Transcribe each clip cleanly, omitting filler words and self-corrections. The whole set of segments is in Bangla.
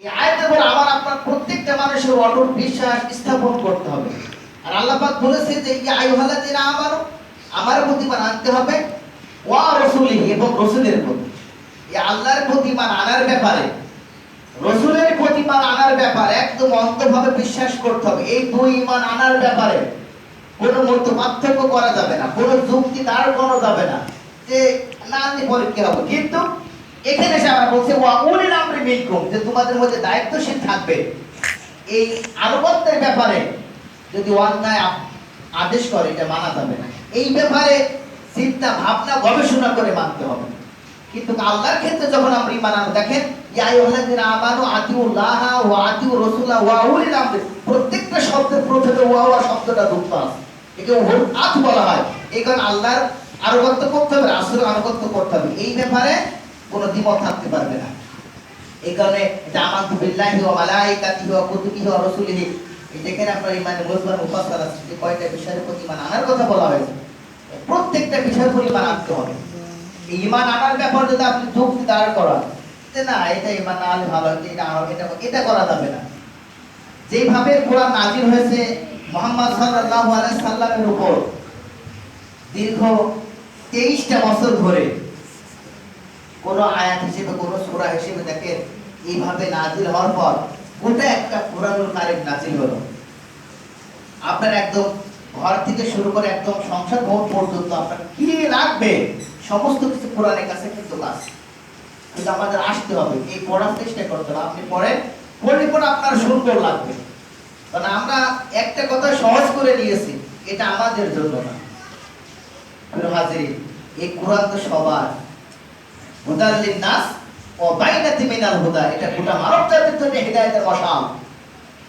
এই আয়াতের পর আমার আপনার প্রত্যেকটা মানুষের অটুট বিশ্বাস স্থাপন করতে হবে। আর আল্লাহ পাক বলেছে যে ইয়া আইয়ুহাল্লাযীনা আমানু, আমার প্রতি ঈমান আনতে হবে, ওয়া রাসূলিহি, এবং রাসূলের প্রতি। এই আল্লাহর প্রতি ঈমান আনার ব্যাপারে, রাসূলের প্রতি ঈমান আনার ব্যাপারে একদম অন্তরভাবে বিশ্বাস করতে হবে। এই দুই ঈমান আনার ব্যাপারে কোনো মত পার্থক্য করা যাবে না, কোনো যুক্তি দাঁড় করানো যাবে না যে না আনলে পরে কি হবে। কিন্তু এখানে এসে আমরা বলছি ওয়া উলিল আমরি মিনকুম, যে তোমাদের মধ্যে দায়িত্বশীল থাকবে। এই আনুগত্যের ব্যাপারে যদি অন্যায় আদেশ করে এটা মানা যাবে না। এই ব্যাপারে চিন্তা ভাবনা গবেষণা করে মানতে হবে। কিন্তু আল্লাহর ক্ষেত্রে যখন আমরা ঈমান আনবো, দেখেন ইয়া আইয়ুহাল্লাযীনা আমানু আতিউল্লাহ ওয়া আতিউর রাসূলা ওয়া উলিল আমরি, প্রত্যেকটা শব্দের প্রথমে ওয়া শব্দটা যুক্ত আছে, একে আত বলা হয়। এই কারণে আল্লাহর আনুগত্য করতে হবে, রাসূলের আনুগত্য করতে হবে। এই ব্যাপারে কোনো দ্বিমত থাকতে পারবে না। এই কারণে এটা আমানতু বিল্লাহি ওয়া মালাইকাতিহি ওয়া কুতুবিহি ওয়া রাসূলিহি, যেখানে আপনার ঈমানে মুসলমান মুফাসসাল আছে যে কয়টা বিষয়ের প্রতি ঈমান আনার কথা বলা হয়েছে, প্রত্যেকটা বিষয়ের প্রতি ঈমান আনতে হবে। এই ঈমান আনার ব্যাপারে যদি আপনি যুক্তি দাঁড় করান যে না এটা ঈমান না আনলে ভালো, এটা করা যাবে না। যেভাবে কোরআন নাযিল হয়েছে মুহাম্মদ সাল্লাল্লাহু আলাইহি সাল্লামের উপর দীর্ঘ 23টা বছর ধরে, কোন আয়াত হিসেবে কোন সূরা হিসেবে দেখেন এইভাবে নাযিল হওয়ার পর গোটা একটা কোরআনুল কারীম নাযিল হলো। আপনার একদম ঘর থেকে শুরু করে একদম সংসার ভবন পর্যন্ত আপনার কি লাগবে সমস্ত কিছু কোরআনের কাছে কিন্তু আছে। কিন্তু আমাদের আসতে হবে, এই পড়ার চেষ্টা করতে হবে। আপনি পড়েন, পড়লে পরে আপনার সুন্দর লাগবে। কারণ আমরা একটা কথা সহজ করে নিয়েছি, এটা আমাদের জন্য না। প্রিয় হাজিরিন, এই কোরআন তো সবার, হুদাল লিন-নাস ওয়া বাইনাতিন মিনাল হুদা, এটা গোটা মানব জাতির জন্য হিদায়াতের মশাল।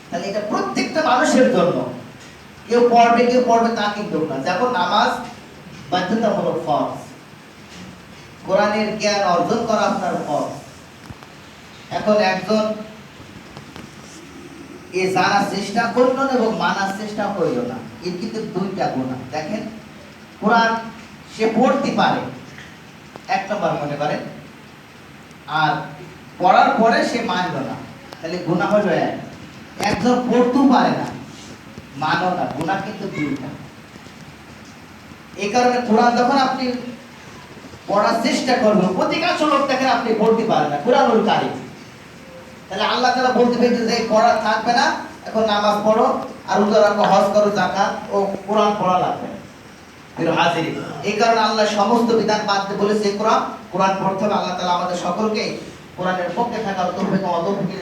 তাহলে এটা প্রত্যেকটা মানুষের জন্য, কেউ পড়বে তা কিন্তু না। যেমন নামাজ বাধ্যতামূলক ফরজ, কোরআনের জ্ঞান অর্জন করা আপনার ফরজ। এখন একজন এ জানার চেষ্টা করলো না এবং মানার চেষ্টা করলো না, এর কিন্তু দুইটা গুনাহ। দেখেন কোরআন সে পড়তে পারে, এক নম্বর মনে করেন, আর পড়ার পরে সে মানল না, তাহলে গুনাহ হলো এক। একজন পড়তেও পারে না, মানো না, গুনাহ কিন্তু দুইটা। এই কারণে কোরআন যখন আপনি পড়ার চেষ্টা করবেন, অধিকাংশ লোক দেখেন আপনি পড়তে পারেন না কোরআনুল কারীম, তাহলে আল্লাহ তাআলা বলতে পেরেছে যে পড়া থাকবে না, এখন নামাজ পড়ো আর রোজা রাখো, হজ করো, যাকাত ও কোরআন পড়া লাগবে না। প্রিয় হাজিরিন, এই কারণে আল্লাহ সমস্ত বিধান মানতে বলেছে, কোরআন পড়তে হবে। আল্লাহ তাআলা আমাদের সকলকে কোরআনের পক্ষে থাকার তৌফিক ও তৌফিক দিন।